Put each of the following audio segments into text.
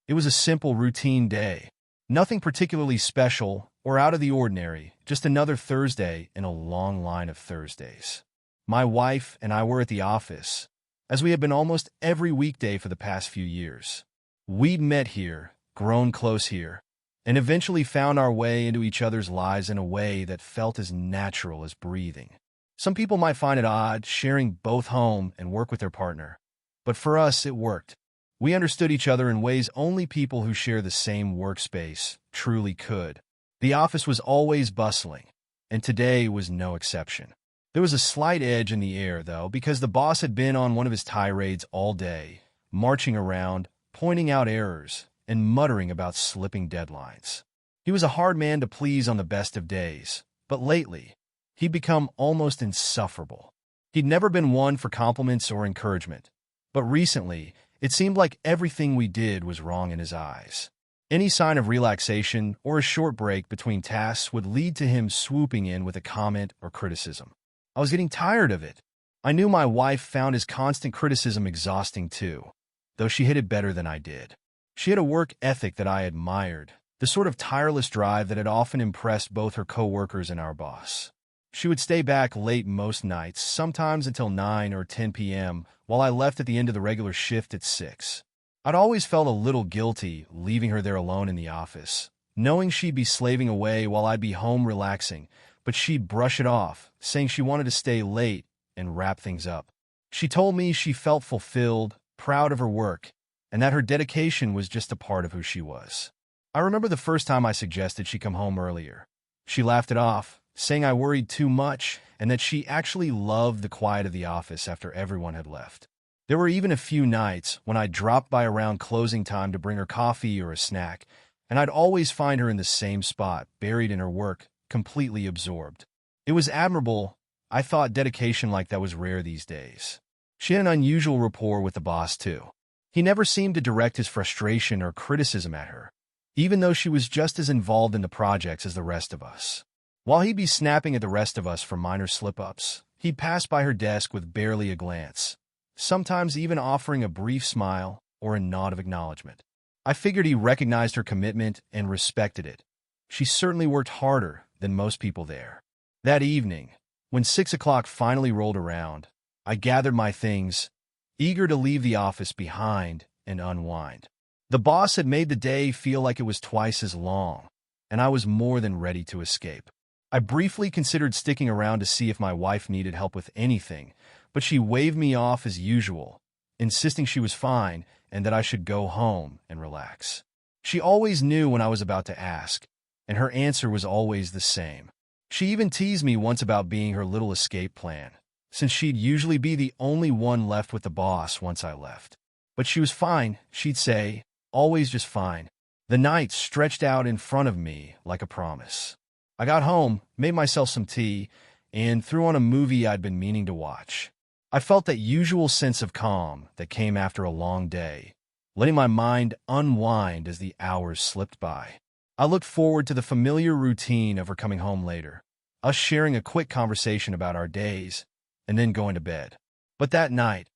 It was a simple, routine day. Nothing particularly special or out of the ordinary, just another Thursday in a long line of Thursdays. My wife and I were at the office, as we had been almost every weekday for the past few years. We'd met here, grown close here, and eventually found our way into each other's lives in a way that felt as natural as breathing. Some people might find it odd sharing both home and work with their partner, but for us it worked. We understood each other in ways only people who share the same workspace truly could. The office was always bustling, and today was no exception. There was a slight edge in the air, though, because the boss had been on one of his tirades all day, marching around, pointing out errors, and muttering about slipping deadlines. He was a hard man to please on the best of days, but lately, he'd become almost insufferable. He'd never been one for compliments or encouragement, but recently, it seemed like everything we did was wrong in his eyes. Any sign of relaxation or a short break between tasks would lead to him swooping in with a comment or criticism. I was getting tired of it. I knew my wife found his constant criticism exhausting too, though she hid it better than I did. She had a work ethic that I admired, the sort of tireless drive that had often impressed both her coworkers and our boss. She would stay back late most nights, sometimes until 9 or 10 p.m., while I left at the end of the regular shift at 6. I'd always felt a little guilty leaving her there alone in the office, knowing she'd be slaving away while I'd be home relaxing, but she'd brush it off, saying she wanted to stay late and wrap things up. She told me she felt fulfilled, proud of her work, and that her dedication was just a part of who she was. I remember the first time I suggested she come home earlier. She laughed it off, saying I worried too much and that she actually loved the quiet of the office after everyone had left. There were even a few nights when I dropped by around closing time to bring her coffee or a snack, and I'd always find her in the same spot, buried in her work, completely absorbed. It was admirable. I thought dedication like that was rare these days. She had an unusual rapport with the boss, too. He never seemed to direct his frustration or criticism at her, even though she was just as involved in the projects as the rest of us. While he'd be snapping at the rest of us for minor slip-ups, he'd pass by her desk with barely a glance, sometimes even offering a brief smile or a nod of acknowledgement. I figured he recognized her commitment and respected it. She certainly worked harder than most people there. That evening, when 6 o'clock finally rolled around, I gathered my things, eager to leave the office behind and unwind. The boss had made the day feel like it was twice as long, and I was more than ready to escape. I briefly considered sticking around to see if my wife needed help with anything, but she waved me off as usual, insisting she was fine and that I should go home and relax. She always knew when I was about to ask, and her answer was always the same. She even teased me once about being her little escape plan, since she'd usually be the only one left with the boss once I left. But she was fine, she'd say, always just fine. The night stretched out in front of me like a promise. I got home, made myself some tea, and threw on a movie I'd been meaning to watch. I felt that usual sense of calm that came after a long day, letting my mind unwind as the hours slipped by. I looked forward to the familiar routine of her coming home later, us sharing a quick conversation about our days, and then going to bed. But that night,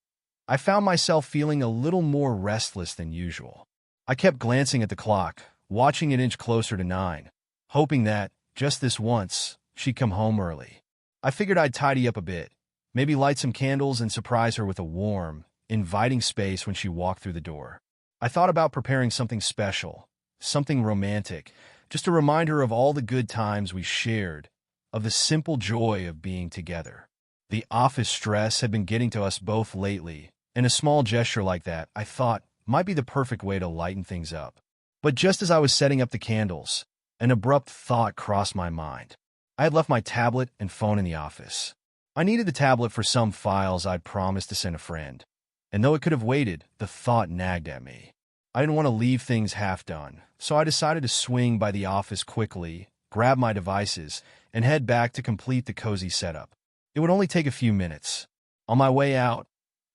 I found myself feeling a little more restless than usual. I kept glancing at the clock, watching it inch closer to 9, hoping that, just this once, she'd come home early. I figured I'd tidy up a bit, maybe light some candles and surprise her with a warm, inviting space when she walked through the door. I thought about preparing something special, something romantic, just to remind her of all the good times we shared, of the simple joy of being together. The office stress had been getting to us both lately, and a small gesture like that, I thought, might be the perfect way to lighten things up. But just as I was setting up the candles, an abrupt thought crossed my mind. I had left my tablet and phone in the office. I needed the tablet for some files I'd promised to send a friend, and though it could have waited, the thought nagged at me. I didn't want to leave things half done, so I decided to swing by the office quickly, grab my devices, and head back to complete the cozy setup. It would only take a few minutes. On my way out,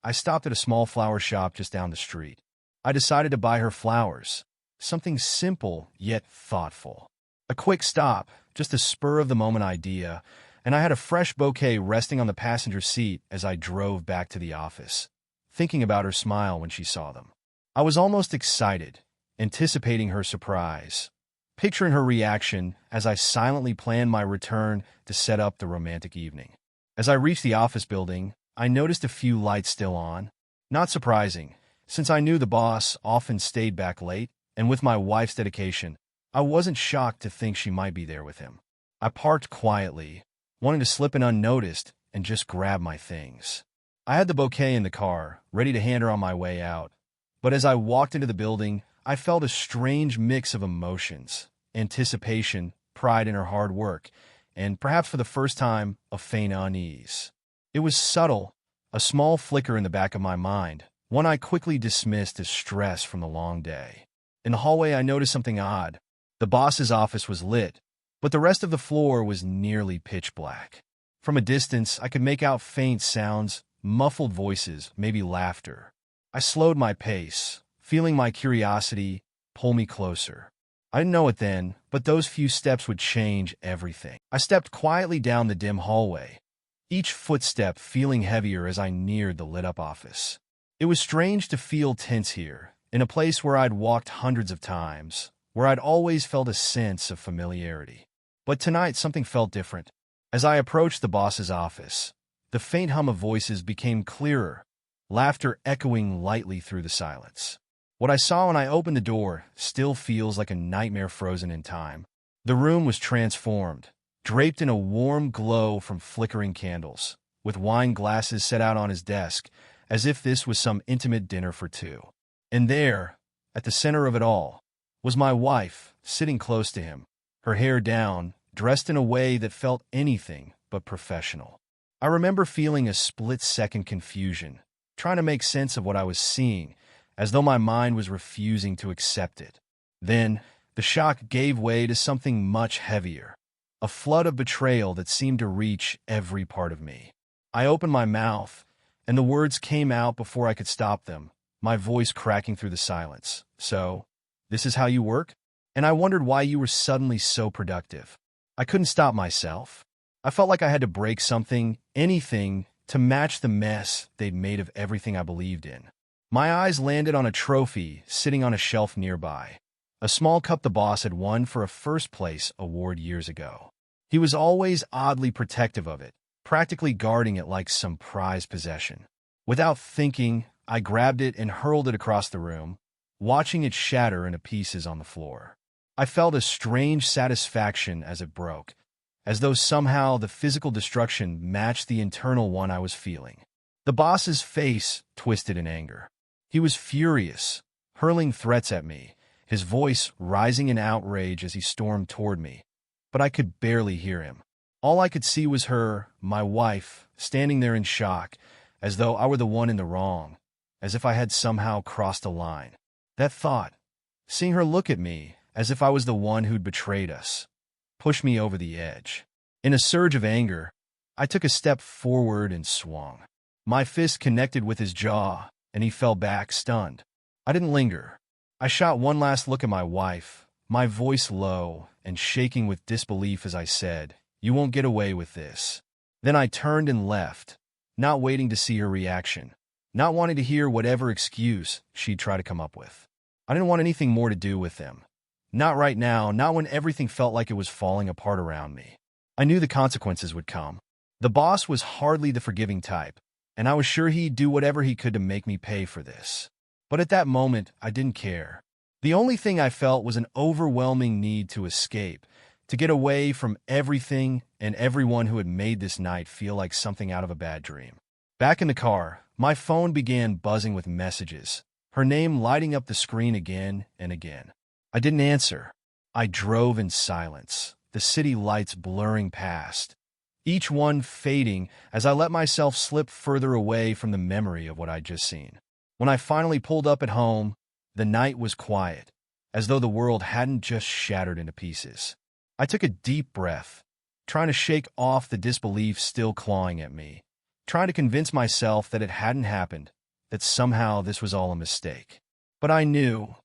I stopped at a small flower shop just down the street. I decided to buy her flowers, something simple yet thoughtful. A quick stop, just a spur-of-the-moment idea, and I had a fresh bouquet resting on the passenger seat as I drove back to the office, thinking about her smile when she saw them. I was almost excited, anticipating her surprise, picturing her reaction as I silently planned my return to set up the romantic evening. As I reached the office building, I noticed a few lights still on. Not surprising, since I knew the boss often stayed back late, and with my wife's dedication, I wasn't shocked to think she might be there with him. I parked quietly, wanting to slip in unnoticed and just grab my things. I had the bouquet in the car, ready to hand her on my way out. But as I walked into the building, I felt a strange mix of emotions: anticipation, pride in her hard work, and perhaps for the first time, a faint unease. It was subtle, a small flicker in the back of my mind, one I quickly dismissed as stress from the long day. In the hallway, I noticed something odd. The boss's office was lit, but the rest of the floor was nearly pitch black. From a distance, I could make out faint sounds, muffled voices, maybe laughter. I slowed my pace, feeling my curiosity pull me closer. I didn't know it then, but those few steps would change everything. I stepped quietly down the dim hallway, each footstep feeling heavier as I neared the lit-up office. It was strange to feel tense here, in a place where I'd walked hundreds of times, where I'd always felt a sense of familiarity. But tonight something felt different. As I approached the boss's office, the faint hum of voices became clearer, laughter echoing lightly through the silence. What I saw when I opened the door still feels like a nightmare frozen in time. The room was transformed, draped in a warm glow from flickering candles, with wine glasses set out on his desk, as if this was some intimate dinner for two. And there, at the center of it all, was my wife, sitting close to him, her hair down, dressed in a way that felt anything but professional. I remember feeling a split-second confusion, trying to make sense of what I was seeing, as though my mind was refusing to accept it. Then, the shock gave way to something much heavier, a flood of betrayal that seemed to reach every part of me. I opened my mouth, and the words came out before I could stop them, my voice cracking through the silence. "So, this is how you work?" And I wondered why you were suddenly so productive. I couldn't stop myself. I felt like I had to break something, anything, to match the mess they'd made of everything I believed in. My eyes landed on a trophy sitting on a shelf nearby, a small cup the boss had won for a first-place award years ago. He was always oddly protective of it, practically guarding it like some prized possession. Without thinking, I grabbed it and hurled it across the room, watching it shatter into pieces on the floor. I felt a strange satisfaction as it broke, as though somehow the physical destruction matched the internal one I was feeling. The boss's face twisted in anger. He was furious, hurling threats at me, his voice rising in outrage as he stormed toward me. But I could barely hear him. All I could see was her, my wife, standing there in shock, as though I were the one in the wrong, as if I had somehow crossed a line. That thought, seeing her look at me as if I was the one who'd betrayed us, pushed me over the edge. In a surge of anger, I took a step forward and swung. My fist connected with his jaw, and he fell back, stunned. I didn't linger. I shot one last look at my wife, my voice low and shaking with disbelief as I said, "You won't get away with this." Then I turned and left, not waiting to see her reaction, not wanting to hear whatever excuse she'd try to come up with. I didn't want anything more to do with them. Not right now, not when everything felt like it was falling apart around me. I knew the consequences would come. The boss was hardly the forgiving type, and I was sure he'd do whatever he could to make me pay for this. But at that moment, I didn't care. The only thing I felt was an overwhelming need to escape, to get away from everything and everyone who had made this night feel like something out of a bad dream. Back in the car, my phone began buzzing with messages, her name lighting up the screen again and again. I didn't answer. I drove in silence, the city lights blurring past, each one fading as I let myself slip further away from the memory of what I'd just seen. When I finally pulled up at home, the night was quiet, as though the world hadn't just shattered into pieces. I took a deep breath, trying to shake off the disbelief still clawing at me, trying to convince myself that it hadn't happened, that somehow this was all a mistake. But I knew,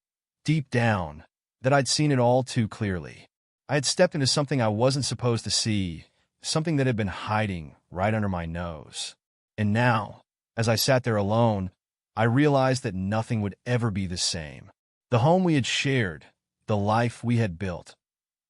deep down, that I'd seen it all too clearly. I had stepped into something I wasn't supposed to see, something that had been hiding right under my nose. And now, as I sat there alone, I realized that nothing would ever be the same. The home we had shared, the life we had built.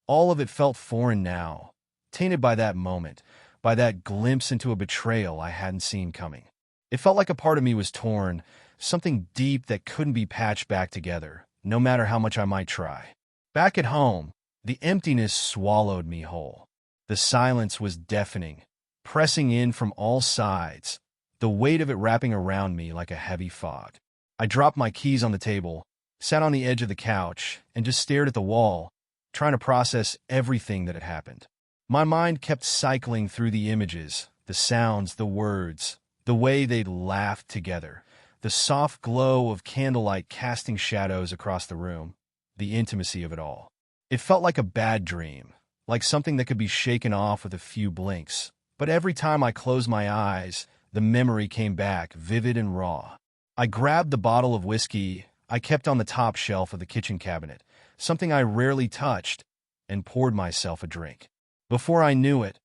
All of it felt foreign now, tainted by that moment, by that glimpse into a betrayal I hadn't seen coming. It felt like a part of me was torn, something deep that couldn't be patched back together, no matter how much I might try. Back at home, the emptiness swallowed me whole. The silence was deafening, pressing in from all sides, the weight of it wrapping around me like a heavy fog. I dropped my keys on the table, sat on the edge of the couch, and just stared at the wall, trying to process everything that had happened. My mind kept cycling through the images, the sounds, the words, the way they'd laughed together, the soft glow of candlelight casting shadows across the room, the intimacy of it all. It felt like a bad dream, like something that could be shaken off with a few blinks. But every time I closed my eyes, the memory came back, vivid and raw. I grabbed the bottle of whiskey I kept on the top shelf of the kitchen cabinet, something I rarely touched, and poured myself a drink. Before I knew it,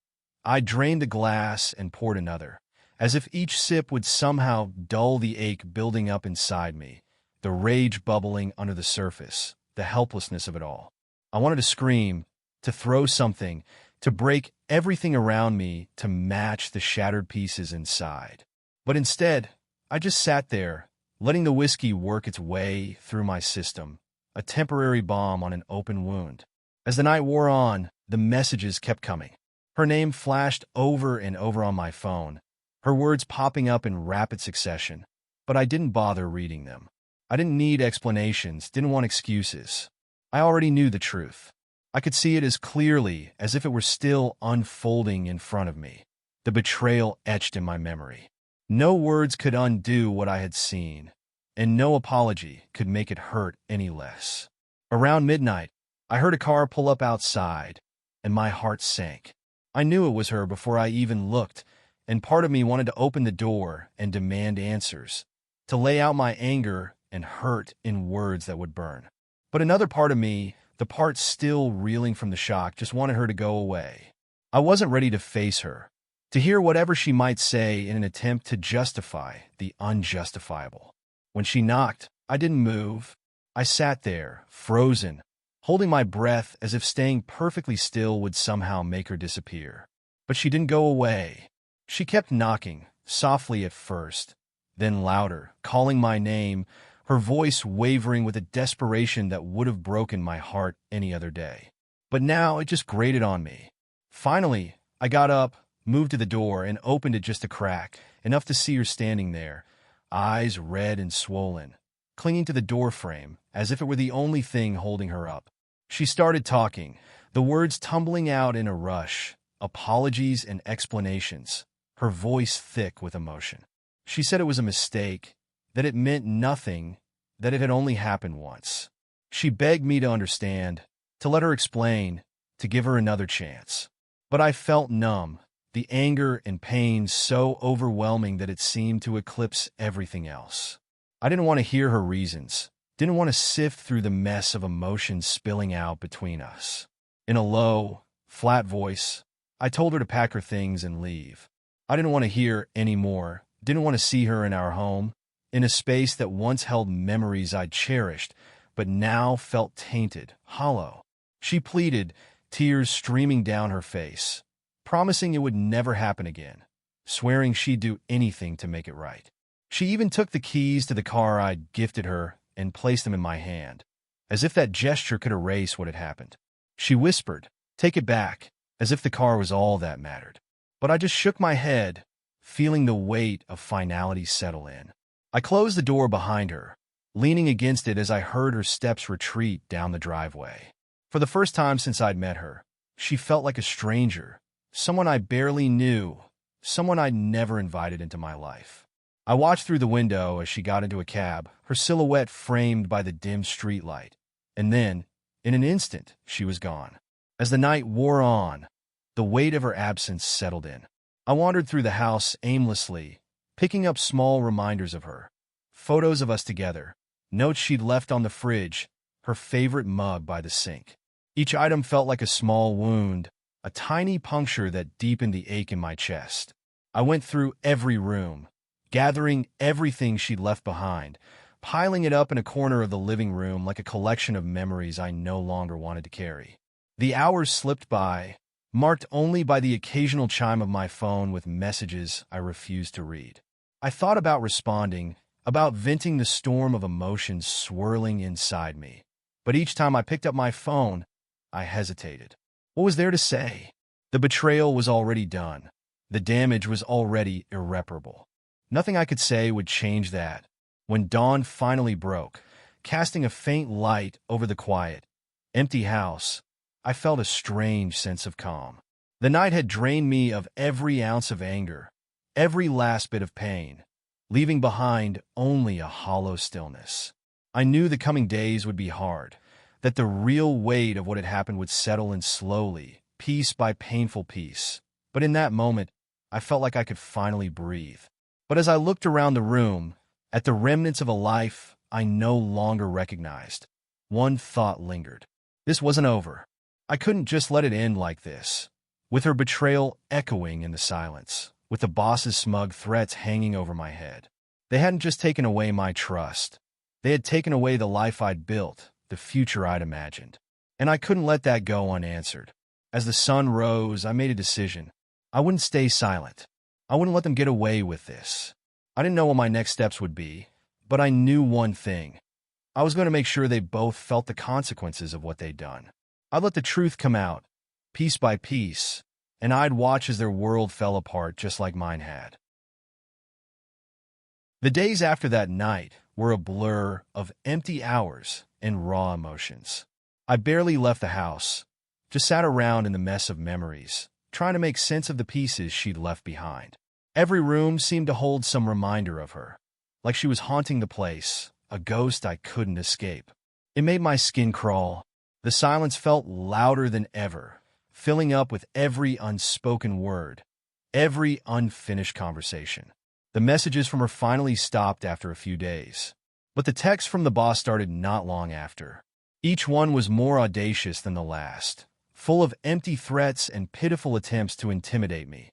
I drained the glass and poured another, as if each sip would somehow dull the ache building up inside me, the rage bubbling under the surface, the helplessness of it all. I wanted to scream, to throw something, to break everything around me to match the shattered pieces inside. But instead, I just sat there, letting the whiskey work its way through my system, a temporary balm on an open wound. As the night wore on, the messages kept coming. Her name flashed over and over on my phone, her words popping up in rapid succession, but I didn't bother reading them. I didn't need explanations, didn't want excuses. I already knew the truth. I could see it as clearly as if it were still unfolding in front of me, the betrayal etched in my memory. No words could undo what I had seen, and no apology could make it hurt any less. Around midnight, I heard a car pull up outside, and my heart sank. I knew it was her before I even looked, and part of me wanted to open the door and demand answers, to lay out my anger and hurt in words that would burn. But another part of me, the part still reeling from the shock, just wanted her to go away. I wasn't ready to face her, to hear whatever she might say in an attempt to justify the unjustifiable. When she knocked, I didn't move. I sat there, frozen, holding my breath as if staying perfectly still would somehow make her disappear. But she didn't go away. She kept knocking, softly at first, then louder, calling my name, her voice wavering with a desperation that would have broken my heart any other day. But now it just grated on me. Finally, I got up, moved to the door, and opened it just a crack, enough to see her standing there, eyes red and swollen, clinging to the doorframe as if it were the only thing holding her up. She started talking, the words tumbling out in a rush, apologies and explanations, her voice thick with emotion. She said it was a mistake, that it meant nothing, that it had only happened once. She begged me to understand, to let her explain, to give her another chance. But I felt numb, the anger and pain so overwhelming that it seemed to eclipse everything else. I didn't want to hear her reasons, didn't want to sift through the mess of emotions spilling out between us. In a low, flat voice, I told her to pack her things and leave. I didn't want to hear any more, didn't want to see her in our home, in a space that once held memories I'd cherished, but now felt tainted, hollow. She pleaded, tears streaming down her face, promising it would never happen again, swearing she'd do anything to make it right. She even took the keys to the car I'd gifted her and placed them in my hand, as if that gesture could erase what had happened. She whispered, "Take it back," as if the car was all that mattered. But I just shook my head, feeling the weight of finality settle in. I closed the door behind her, leaning against it as I heard her steps retreat down the driveway. For the first time since I'd met her, she felt like a stranger, someone I barely knew, someone I'd never invited into my life. I watched through the window as she got into a cab, her silhouette framed by the dim streetlight, and then, in an instant, she was gone. As the night wore on, the weight of her absence settled in. I wandered through the house aimlessly, picking up small reminders of her, photos of us together, notes she'd left on the fridge, her favorite mug by the sink. Each item felt like a small wound, a tiny puncture that deepened the ache in my chest. I went through every room, gathering everything she'd left behind, piling it up in a corner of the living room like a collection of memories I no longer wanted to carry. The hours slipped by, marked only by the occasional chime of my phone with messages I refused to read. I thought about responding, about venting the storm of emotions swirling inside me. But each time I picked up my phone, I hesitated. What was there to say? The betrayal was already done. The damage was already irreparable. Nothing I could say would change that. When dawn finally broke, casting a faint light over the quiet, empty house, I felt a strange sense of calm. The night had drained me of every ounce of anger, every last bit of pain, leaving behind only a hollow stillness. I knew the coming days would be hard, that the real weight of what had happened would settle in slowly, piece by painful piece. But in that moment, I felt like I could finally breathe. But as I looked around the room, at the remnants of a life I no longer recognized, one thought lingered. This wasn't over. I couldn't just let it end like this, with her betrayal echoing in the silence, with the boss's smug threats hanging over my head. They hadn't just taken away my trust. They had taken away the life I'd built, the future I'd imagined. And I couldn't let that go unanswered. As the sun rose, I made a decision. I wouldn't stay silent. I wouldn't let them get away with this. I didn't know what my next steps would be, but I knew one thing. I was going to make sure they both felt the consequences of what they'd done. I'd let the truth come out, piece by piece, and I'd watch as their world fell apart just like mine had. The days after that night were a blur of empty hours and raw emotions. I barely left the house, just sat around in the mess of memories, trying to make sense of the pieces she'd left behind. Every room seemed to hold some reminder of her, like she was haunting the place, a ghost I couldn't escape. It made my skin crawl. The silence felt louder than ever, filling up with every unspoken word, every unfinished conversation. The messages from her finally stopped after a few days, but the texts from the boss started not long after. Each one was more audacious than the last, full of empty threats and pitiful attempts to intimidate me,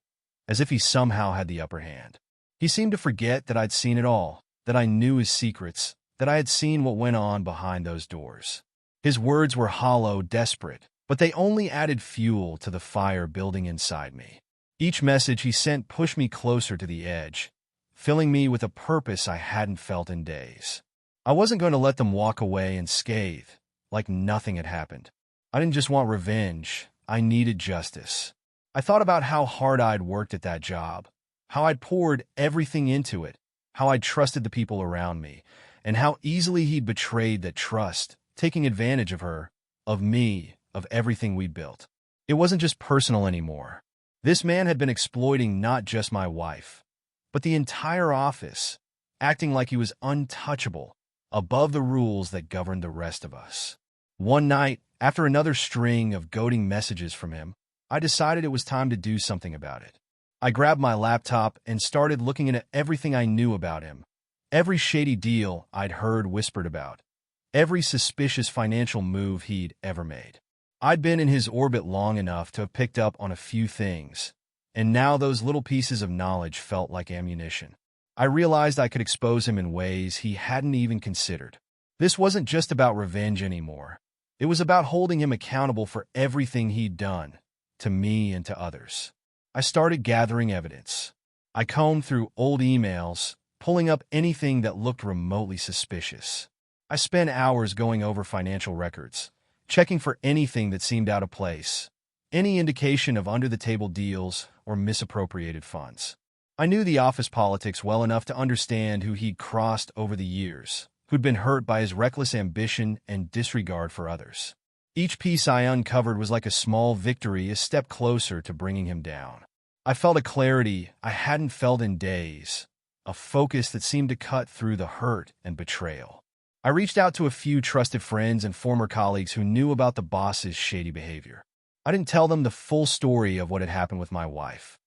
as if he somehow had the upper hand. He seemed to forget that I'd seen it all, that I knew his secrets, that I had seen what went on behind those doors. His words were hollow, desperate, but they only added fuel to the fire building inside me. Each message he sent pushed me closer to the edge, filling me with a purpose I hadn't felt in days. I wasn't going to let them walk away unscathed, like nothing had happened. I didn't just want revenge, I needed justice. I thought about how hard I'd worked at that job, how I'd poured everything into it, how I'd trusted the people around me, and how easily he'd betrayed that trust, taking advantage of her, of me, of everything we'd built. It wasn't just personal anymore. This man had been exploiting not just my wife, but the entire office, acting like he was untouchable, above the rules that governed the rest of us. One night, after another string of goading messages from him, I decided it was time to do something about it. I grabbed my laptop and started looking into everything I knew about him, every shady deal I'd heard whispered about, every suspicious financial move he'd ever made. I'd been in his orbit long enough to have picked up on a few things, and now those little pieces of knowledge felt like ammunition. I realized I could expose him in ways he hadn't even considered. This wasn't just about revenge anymore. It was about holding him accountable for everything he'd done, to me and to others. I started gathering evidence. I combed through old emails, pulling up anything that looked remotely suspicious. I spent hours going over financial records, checking for anything that seemed out of place, any indication of under-the-table deals or misappropriated funds. I knew the office politics well enough to understand who he'd crossed over the years, who'd been hurt by his reckless ambition and disregard for others. Each piece I uncovered was like a small victory, a step closer to bringing him down. I felt a clarity I hadn't felt in days, a focus that seemed to cut through the hurt and betrayal. I reached out to a few trusted friends and former colleagues who knew about the boss's shady behavior. I didn't tell them the full story of what had happened with my wife.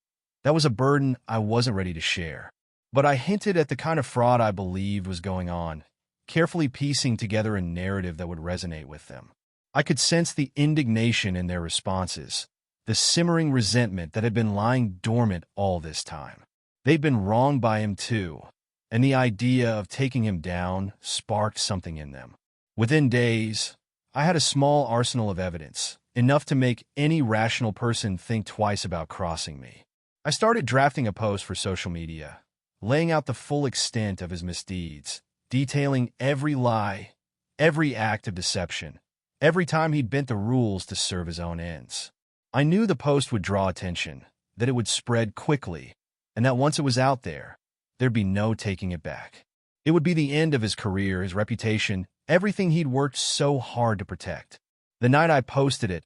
That was a burden I wasn't ready to share. But I hinted at the kind of fraud I believed was going on, carefully piecing together a narrative that would resonate with them. I could sense the indignation in their responses, the simmering resentment that had been lying dormant all this time. They'd been wronged by him too, and the idea of taking him down sparked something in them. Within days, I had a small arsenal of evidence, enough to make any rational person think twice about crossing me. I started drafting a post for social media, laying out the full extent of his misdeeds, detailing every lie, every act of deception, every time he'd bent the rules to serve his own ends. I knew the post would draw attention, that it would spread quickly, and that once it was out there, there'd be no taking it back. It would be the end of his career, his reputation, everything he'd worked so hard to protect. The night I posted it,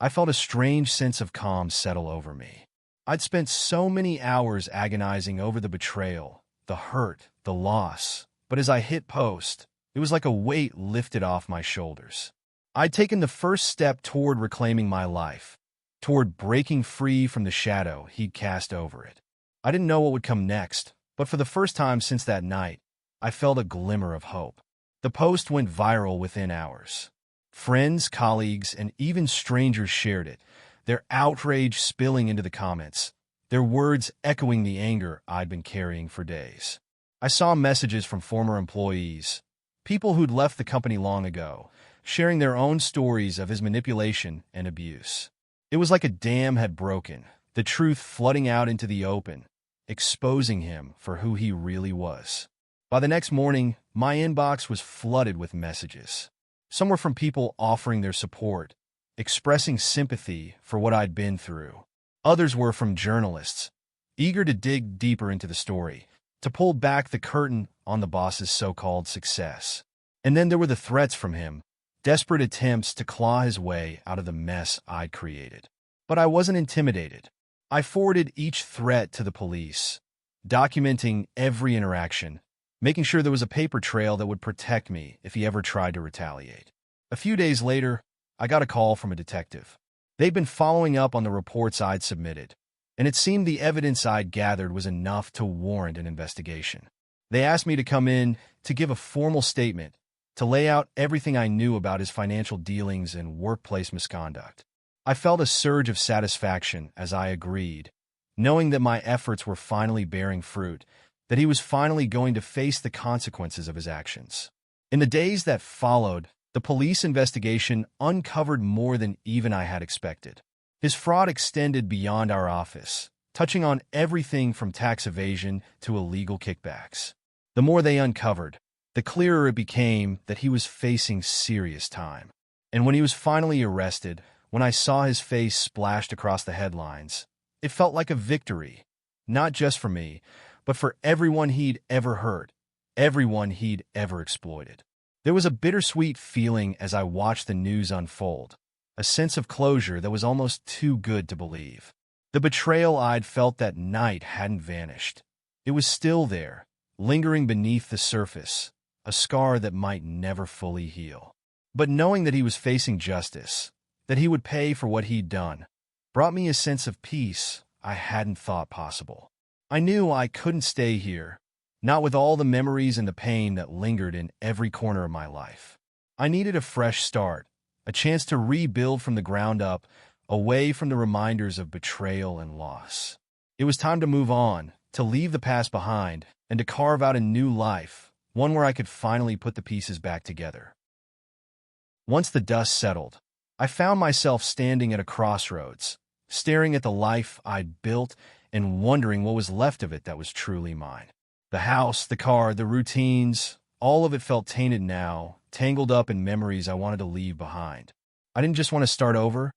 I felt a strange sense of calm settle over me. I'd spent so many hours agonizing over the betrayal, the hurt, the loss, but as I hit post, it was like a weight lifted off my shoulders. I'd taken the first step toward reclaiming my life, toward breaking free from the shadow he'd cast over it. I didn't know what would come next, but for the first time since that night, I felt a glimmer of hope. The post went viral within hours. Friends, colleagues, and even strangers shared it, their outrage spilling into the comments, their words echoing the anger I'd been carrying for days. I saw messages from former employees, people who'd left the company long ago, sharing their own stories of his manipulation and abuse. It was like a dam had broken, the truth flooding out into the open, exposing him for who he really was. By the next morning, my inbox was flooded with messages. Some were from people offering their support, expressing sympathy for what I'd been through. Others were from journalists, eager to dig deeper into the story, to pull back the curtain on the boss's so-called success. And then there were the threats from him, desperate attempts to claw his way out of the mess I'd created. But I wasn't intimidated. I forwarded each threat to the police, documenting every interaction, making sure there was a paper trail that would protect me if he ever tried to retaliate. A few days later, I got a call from a detective. They'd been following up on the reports I'd submitted, and it seemed the evidence I'd gathered was enough to warrant an investigation. They asked me to come in to give a formal statement, to lay out everything I knew about his financial dealings and workplace misconduct. I felt a surge of satisfaction as I agreed, knowing that my efforts were finally bearing fruit, that he was finally going to face the consequences of his actions. In the days that followed, the police investigation uncovered more than even I had expected. His fraud extended beyond our office, touching on everything from tax evasion to illegal kickbacks. The more they uncovered, the clearer it became that he was facing serious time. And when he was finally arrested, when I saw his face splashed across the headlines, it felt like a victory, not just for me, but for everyone he'd ever hurt, everyone he'd ever exploited. There was a bittersweet feeling as I watched the news unfold, a sense of closure that was almost too good to believe. The betrayal I'd felt that night hadn't vanished. It was still there, lingering beneath the surface, a scar that might never fully heal. But knowing that he was facing justice, that he would pay for what he'd done, brought me a sense of peace I hadn't thought possible. I knew I couldn't stay here, not with all the memories and the pain that lingered in every corner of my life. I needed a fresh start, a chance to rebuild from the ground up, away from the reminders of betrayal and loss. It was time to move on, to leave the past behind, and to carve out a new life, one where I could finally put the pieces back together. Once the dust settled, I found myself standing at a crossroads, staring at the life I'd built and wondering what was left of it that was truly mine. The house, the car, the routines, all of it felt tainted now, tangled up in memories I wanted to leave behind. I didn't just want to start over.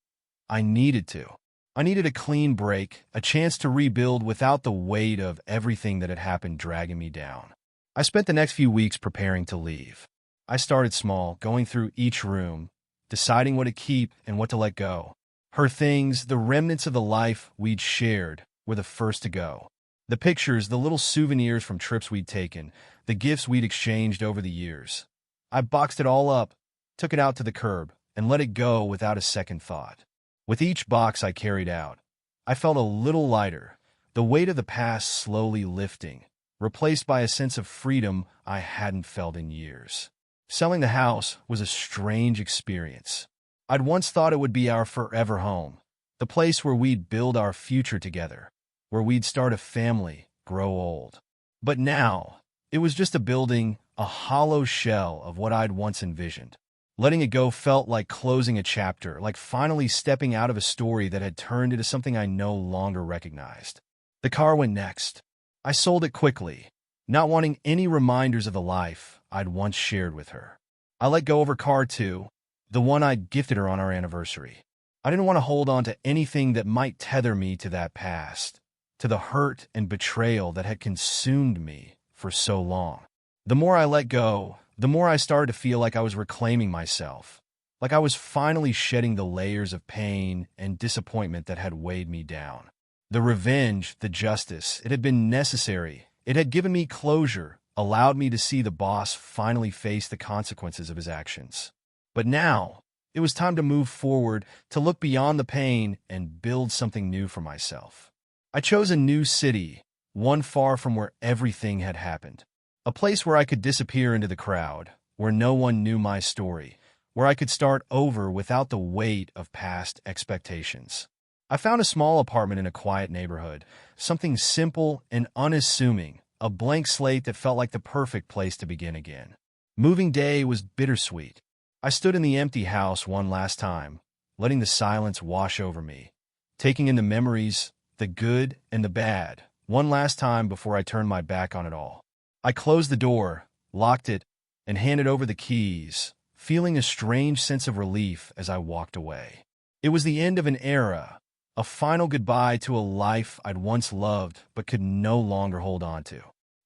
I needed to. I needed a clean break, a chance to rebuild without the weight of everything that had happened dragging me down. I spent the next few weeks preparing to leave. I started small, going through each room, deciding what to keep and what to let go. Her things, the remnants of the life we'd shared, were the first to go. The pictures, the little souvenirs from trips we'd taken, the gifts we'd exchanged over the years. I boxed it all up, took it out to the curb, and let it go without a second thought. With each box I carried out, I felt a little lighter, the weight of the past slowly lifting, replaced by a sense of freedom I hadn't felt in years. Selling the house was a strange experience. I'd once thought it would be our forever home, the place where we'd build our future together, where we'd start a family, grow old. But now, It was just a building, a hollow shell of what I'd once envisioned. Letting it go felt like closing a chapter, like finally stepping out of a story that had turned into something I no longer recognized. The car went next. I sold it quickly, not wanting any reminders of the life I'd once shared with her. I let go of her car too, the one I'd gifted her on our anniversary. I didn't want to hold on to anything that might tether me to that past, to the hurt and betrayal that had consumed me for so long. The more I let go, the more I started to feel like I was reclaiming myself, like I was finally shedding the layers of pain and disappointment that had weighed me down. The revenge, the justice, it had been necessary. It had given me closure, allowed me to see the boss finally face the consequences of his actions. But now, it was time to move forward, to look beyond the pain and build something new for myself. I chose a new city, one far from where everything had happened. A place where I could disappear into the crowd, where no one knew my story, where I could start over without the weight of past expectations. I found a small apartment in a quiet neighborhood, something simple and unassuming, a blank slate that felt like the perfect place to begin again. Moving day was bittersweet. I stood in the empty house one last time, letting the silence wash over me, taking in the memories, the good and the bad, one last time before I turned my back on it all. I closed the door, locked it, and handed over the keys, feeling a strange sense of relief as I walked away. It was the end of an era, a final goodbye to a life I'd once loved but could no longer hold on to.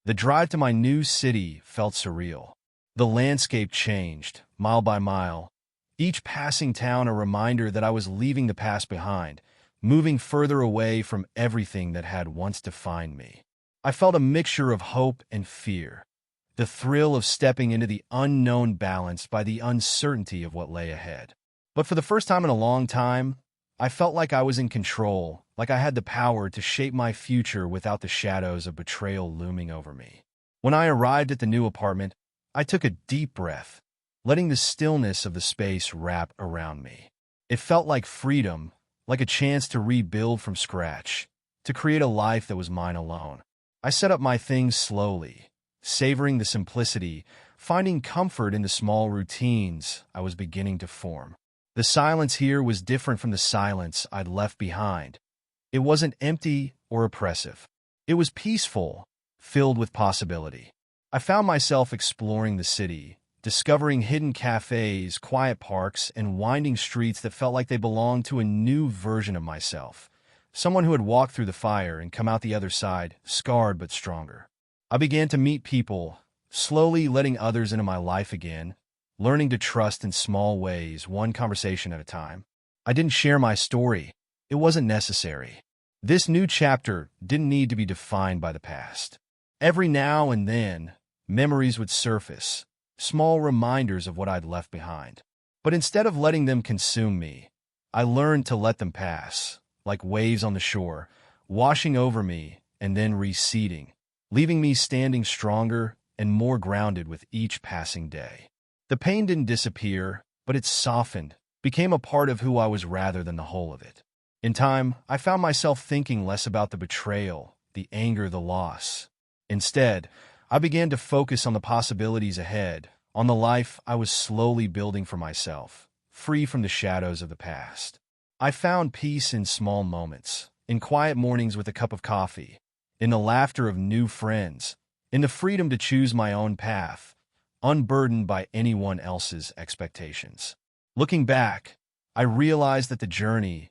The drive to my new city felt surreal. The landscape changed, mile by mile, each passing town a reminder that I was leaving the past behind, moving further away from everything that had once defined me. I felt a mixture of hope and fear, the thrill of stepping into the unknown balanced by the uncertainty of what lay ahead. But for the first time in a long time, I felt like I was in control, like I had the power to shape my future without the shadows of betrayal looming over me. When I arrived at the new apartment, I took a deep breath, letting the stillness of the space wrap around me. It felt like freedom, like a chance to rebuild from scratch, to create a life that was mine alone. I set up my things slowly, savoring the simplicity, finding comfort in the small routines I was beginning to form. The silence here was different from the silence I'd left behind. It wasn't empty or oppressive. It was peaceful, filled with possibility. I found myself exploring the city, discovering hidden cafes, quiet parks, and winding streets that felt like they belonged to a new version of myself, someone who had walked through the fire and come out the other side, scarred but stronger. I began to meet people, slowly letting others into my life again, learning to trust in small ways, one conversation at a time. I didn't share my story. It wasn't necessary. This new chapter didn't need to be defined by the past. Every now and then, memories would surface, small reminders of what I'd left behind. But instead of letting them consume me, I learned to let them pass, like waves on the shore, washing over me and then receding, leaving me standing stronger and more grounded with each passing day. The pain didn't disappear, but it softened, became a part of who I was rather than the whole of it. In time, I found myself thinking less about the betrayal, the anger, the loss. Instead, I began to focus on the possibilities ahead, on the life I was slowly building for myself, free from the shadows of the past. I found peace in small moments, in quiet mornings with a cup of coffee, in the laughter of new friends, in the freedom to choose my own path, unburdened by anyone else's expectations. Looking back, I realized that the journey,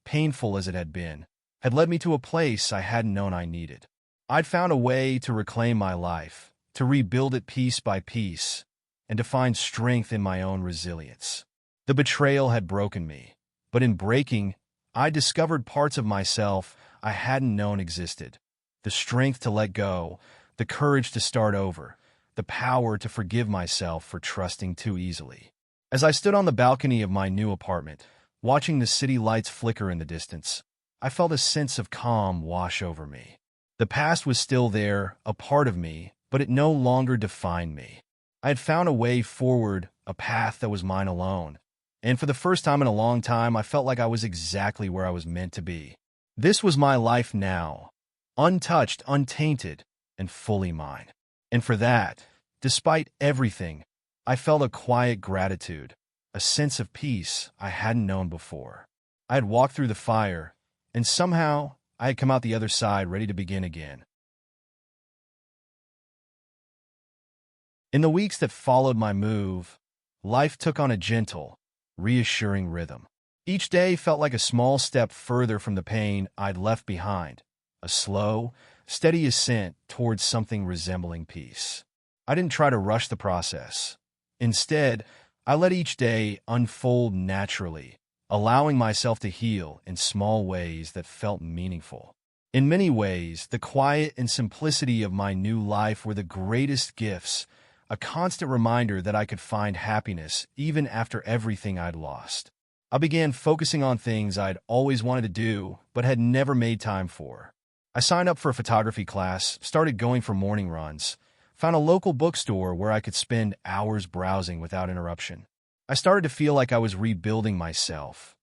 painful as it had been, had led me to a place I hadn't known I needed. I'd found a way to reclaim my life, to rebuild it piece by piece, and to find strength in my own resilience. The betrayal had broken me, but in breaking, I discovered parts of myself I hadn't known existed. The strength to let go, the courage to start over, the power to forgive myself for trusting too easily. As I stood on the balcony of my new apartment, watching the city lights flicker in the distance, I felt a sense of calm wash over me. The past was still there, a part of me, but it no longer defined me. I had found a way forward, a path that was mine alone, and for the first time in a long time, I felt like I was exactly where I was meant to be. This was my life now, untouched, untainted, and fully mine. And for that, despite everything, I felt a quiet gratitude, a sense of peace I hadn't known before. I had walked through the fire, and somehow I had come out the other side ready to begin again. In the weeks that followed my move, life took on a gentle, reassuring rhythm. Each day felt like a small step further from the pain I'd left behind, a slow, steady ascent towards something resembling peace. I didn't try to rush the process. Instead, I let each day unfold naturally, allowing myself to heal in small ways that felt meaningful. In many ways, the quiet and simplicity of my new life were the greatest gifts, a constant reminder that I could find happiness even after everything I'd lost. I began focusing on things I'd always wanted to do but had never made time for. I signed up for a photography class, started going for morning runs, found a local bookstore where I could spend hours browsing without interruption. I started to feel like I was rebuilding myself,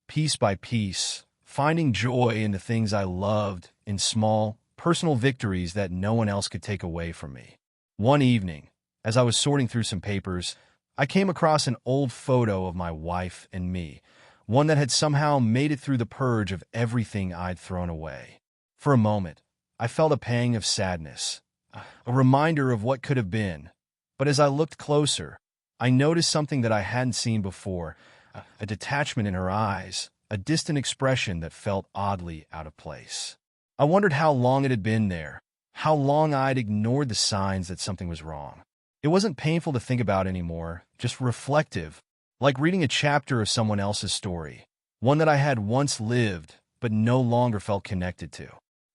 piece by piece, finding joy in the things I loved, in small, personal victories that no one else could take away from me. One evening, as I was sorting through some papers, I came across an old photo of my wife and me, one that had somehow made it through the purge of everything I'd thrown away. For a moment, I felt a pang of sadness, a reminder of what could have been. But as I looked closer, I noticed something that I hadn't seen before, a detachment in her eyes, a distant expression that felt oddly out of place. I wondered how long it had been there, how long I'd ignored the signs that something was wrong. It wasn't painful to think about anymore, just reflective, like reading a chapter of someone else's story, one that I had once lived but no longer felt connected to.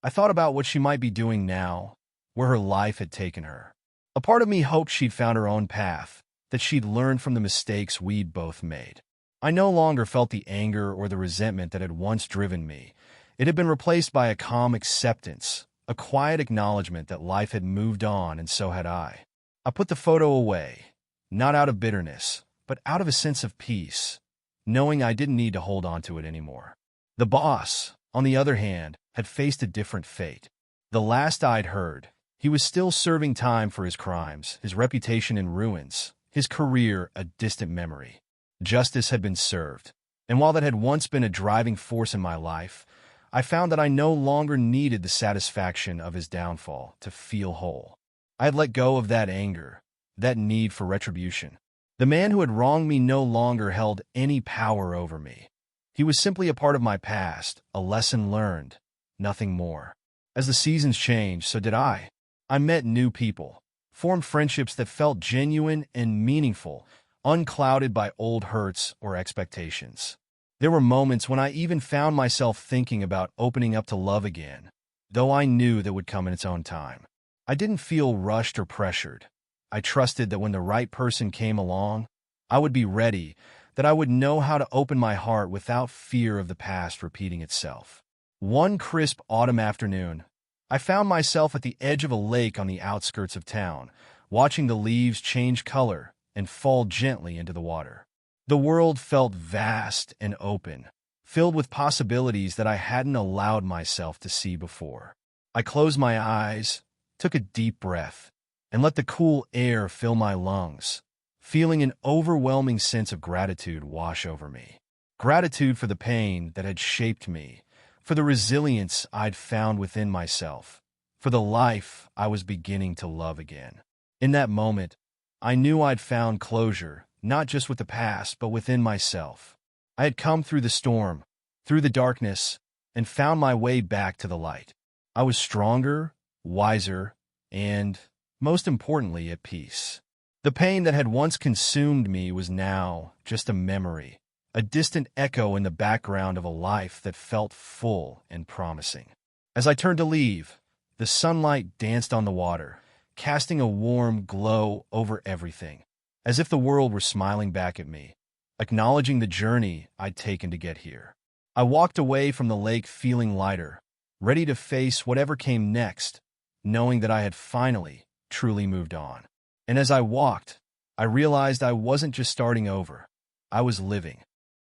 I thought about what she might be doing now, where her life had taken her. A part of me hoped she'd found her own path, that she'd learned from the mistakes we'd both made. I no longer felt the anger or the resentment that had once driven me. It had been replaced by a calm acceptance, a quiet acknowledgement that life had moved on and so had I. I put the photo away, not out of bitterness, but out of a sense of peace, knowing I didn't need to hold on to it anymore. The boss, on the other hand, had faced a different fate. The last I'd heard, he was still serving time for his crimes, his reputation in ruins, his career a distant memory. Justice had been served, and while that had once been a driving force in my life, I found that I no longer needed the satisfaction of his downfall to feel whole. I had let go of that anger, that need for retribution. The man who had wronged me no longer held any power over me. He was simply a part of my past, a lesson learned, nothing more. As the seasons changed, so did I. I met new people, formed friendships that felt genuine and meaningful, unclouded by old hurts or expectations. There were moments when I even found myself thinking about opening up to love again, though I knew that would come in its own time. I didn't feel rushed or pressured. I trusted that when the right person came along, I would be ready, that I would know how to open my heart without fear of the past repeating itself. One crisp autumn afternoon, I found myself at the edge of a lake on the outskirts of town, watching the leaves change color and fall gently into the water. The world felt vast and open, filled with possibilities that I hadn't allowed myself to see before. I closed my eyes, took a deep breath, and let the cool air fill my lungs, feeling an overwhelming sense of gratitude wash over me. Gratitude for the pain that had shaped me, for the resilience I'd found within myself, for the life I was beginning to love again. In that moment, I knew I'd found closure, not just with the past, but within myself. I had come through the storm, through the darkness, and found my way back to the light. I was stronger, wiser, and, most importantly, at peace. The pain that had once consumed me was now just a memory, a distant echo in the background of a life that felt full and promising. As I turned to leave, the sunlight danced on the water, casting a warm glow over everything, as if the world were smiling back at me, acknowledging the journey I'd taken to get here. I walked away from the lake feeling lighter, ready to face whatever came next, knowing that I had finally, truly moved on. And as I walked, I realized I wasn't just starting over. I was living.